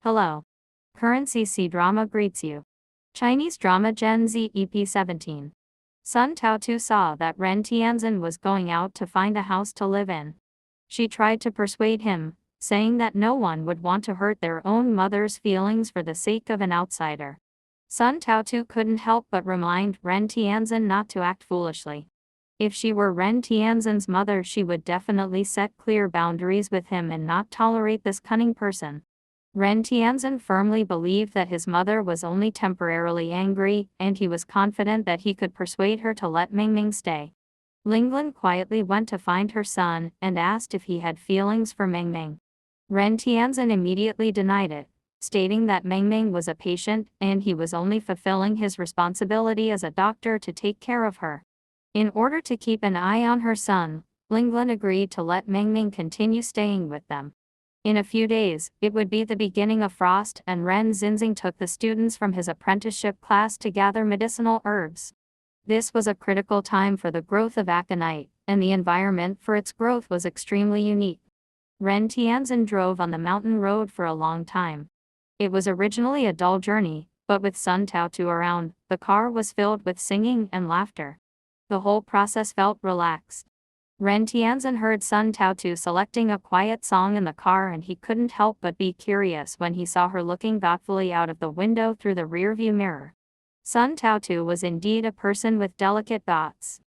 Hello. Current CDRAMA greets you. Chinese drama Gen Z EP 17. Sun Taotu saw that Ren Tianzin was going out to find a house to live in. She tried to persuade him, saying that no one would want to hurt their own mother's feelings for the sake of an outsider. Sun Taotu couldn't help but remind Ren Tianzin not to act foolishly. If she were Ren Tianzin's mother, she would definitely set clear boundaries with him and not tolerate this cunning person. Ren Tianzin firmly believed that his mother was only temporarily angry, and he was confident that he could persuade her to let Mingming stay. Linglin quietly went to find her son and asked if he had feelings for Mingming. Ren Tianzin immediately denied it, stating that Mingming was a patient and he was only fulfilling his responsibility as a doctor to take care of her. In order to keep an eye on her son, Linglin agreed to let Mingming continue staying with them. In a few days, it would be the beginning of frost, and Ren Xinxing took the students from his apprenticeship class to gather medicinal herbs. This was a critical time for the growth of aconite, and the environment for its growth was extremely unique. Ren Tianzin drove on the mountain road for a long time. It was originally a dull journey, but with Sun Taotu around, the car was filled with singing and laughter. The whole process felt relaxed. Ren Tianzin heard Sun Taotu selecting a quiet song in the car, and he couldn't help but be curious when he saw her looking thoughtfully out of the window through the rearview mirror. Sun Taotu was indeed a person with delicate thoughts.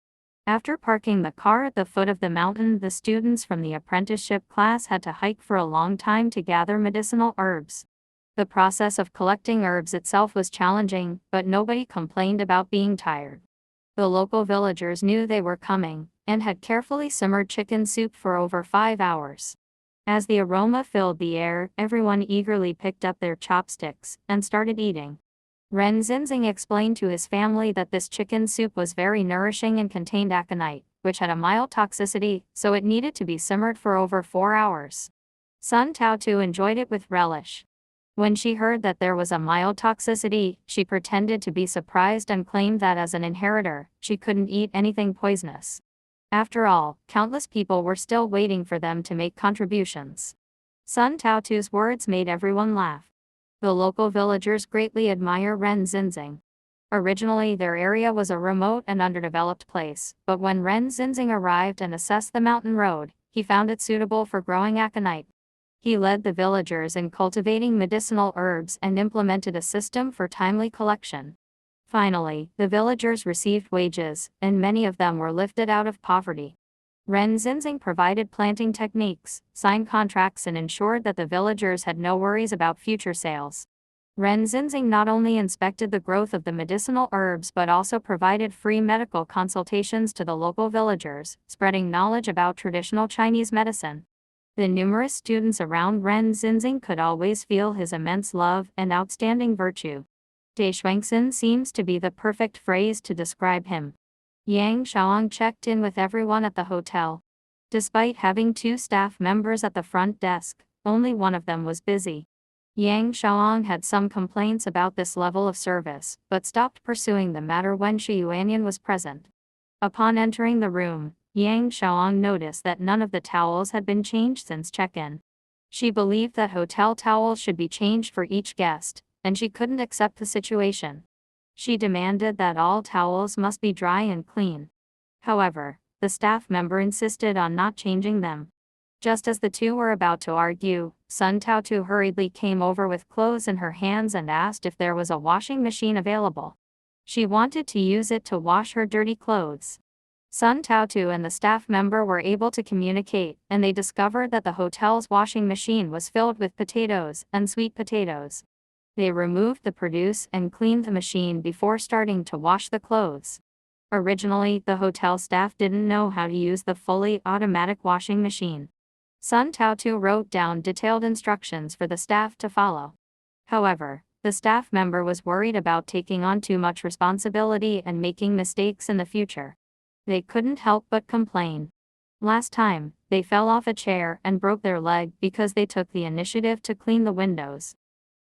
After parking the car at the foot of the mountain, the students from the apprenticeship class had to hike for a long time to gather medicinal herbs. The process of collecting herbs itself was challenging, but nobody complained about being tired. The local villagers knew they were coming, and had carefully simmered chicken soup for over 5 hours. As the aroma filled the air, everyone eagerly picked up their chopsticks and started eating. Ren Xinxing explained to his family that this chicken soup was very nourishing and contained aconite, which had a mild toxicity, so it needed to be simmered for over 4 hours. Sun Taotu enjoyed it with relish. When she heard that there was a mild toxicity, she pretended to be surprised and claimed that as an inheritor, she couldn't eat anything poisonous. After all, countless people were still waiting for them to make contributions. Sun Taotu's words made everyone laugh. The local villagers greatly admire Ren Xinxing. Originally, their area was a remote and underdeveloped place, but when Ren Xinxing arrived and assessed the mountain road, he found it suitable for growing aconite. He led the villagers in cultivating medicinal herbs and implemented a system for timely collection. Finally, the villagers received wages, and many of them were lifted out of poverty. Ren Xinxing provided planting techniques, signed contracts, and ensured that the villagers had no worries about future sales. Ren Xinxing not only inspected the growth of the medicinal herbs but also provided free medical consultations to the local villagers, spreading knowledge about traditional Chinese medicine. The numerous students around Ren Xinxing could always feel his immense love and outstanding virtue. Shuangxin seems to be the perfect phrase to describe him. Yang Shaoang checked in with everyone at the hotel. Despite having 2 staff members at the front desk, only one of them was busy. Yang Shaoang had some complaints about this level of service, but stopped pursuing the matter when Shi Yuanyan was present. Upon entering the room, Yang Shaoang noticed that none of the towels had been changed since check-in. She believed that hotel towels should be changed for each guest, and she couldn't accept the situation. She demanded that all towels must be dry and clean. However, the staff member insisted on not changing them. Just as the two were about to argue, Sun Taotu hurriedly came over with clothes in her hands and asked if there was a washing machine available. She wanted to use it to wash her dirty clothes. Sun Taotu and the staff member were able to communicate, and they discovered that the hotel's washing machine was filled with potatoes and sweet potatoes. They removed the produce and cleaned the machine before starting to wash the clothes. Originally, the hotel staff didn't know how to use the fully automatic washing machine. Sun Taotu wrote down detailed instructions for the staff to follow. However, the staff member was worried about taking on too much responsibility and making mistakes in the future. They couldn't help but complain. Last time, they fell off a chair and broke their leg because they took the initiative to clean the windows.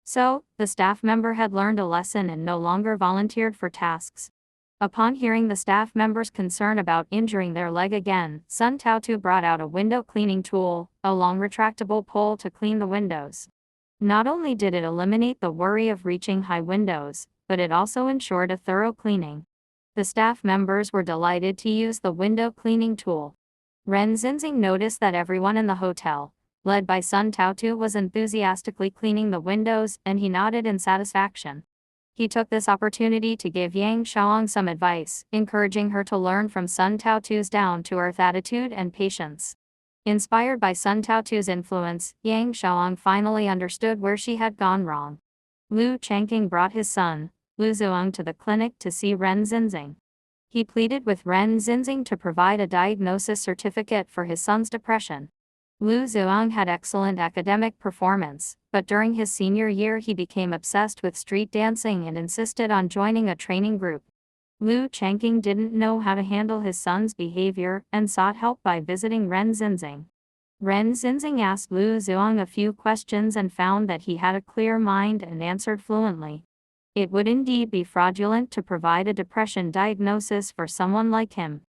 So, the staff member had learned a lesson and no longer volunteered for tasks. Upon hearing the staff member's concern about injuring their leg again, Sun Taotu brought out a window cleaning tool, a long retractable pole to clean the windows. Not only did it eliminate the worry of reaching high windows, but it also ensured a thorough cleaning. The staff members were delighted to use the window cleaning tool. Ren Xinxing noticed that everyone in the hotel, led by Sun Taotu, was enthusiastically cleaning the windows, and he nodded in satisfaction. He took this opportunity to give Yang Xiaoang some advice, encouraging her to learn from Sun Taotu's down-to-earth attitude and patience. Inspired by Sun Taotu's influence, Yang Xiaoang finally understood where she had gone wrong. Lu Changqing brought his son, Lu Zuong, to the clinic to see Ren Xinxing. He pleaded with Ren Xinxing to provide a diagnosis certificate for his son's depression. Lu Zuong had excellent academic performance, but during his senior year he became obsessed with street dancing and insisted on joining a training group. Lu Changqing didn't know how to handle his son's behavior and sought help by visiting Ren Xinxing. Ren Xinxing asked Lu Zuong a few questions and found that he had a clear mind and answered fluently. It would indeed be fraudulent to provide a depression diagnosis for someone like him.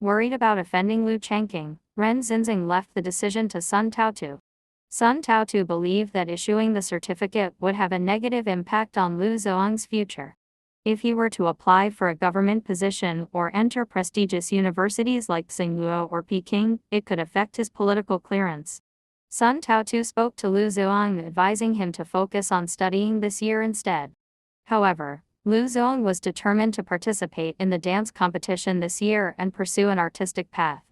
Worried about offending Lu Changqing, Ren Xinxing left the decision to Sun Taotu. Sun Taotu believed that issuing the certificate would have a negative impact on Lu Zuong's future. If he were to apply for a government position or enter prestigious universities like Tsinghua or Peking, it could affect his political clearance. Sun Taotu spoke to Lu Zuong, advising him to focus on studying this year instead. However, Lu Zuong was determined to participate in the dance competition this year and pursue an artistic path.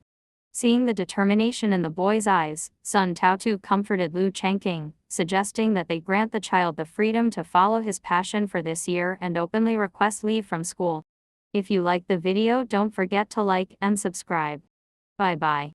Seeing the determination in the boy's eyes, Sun Taotu comforted Lu Changqing, suggesting that they grant the child the freedom to follow his passion for this year and openly request leave from school. If you liked the video, don't forget to like and subscribe. Bye bye.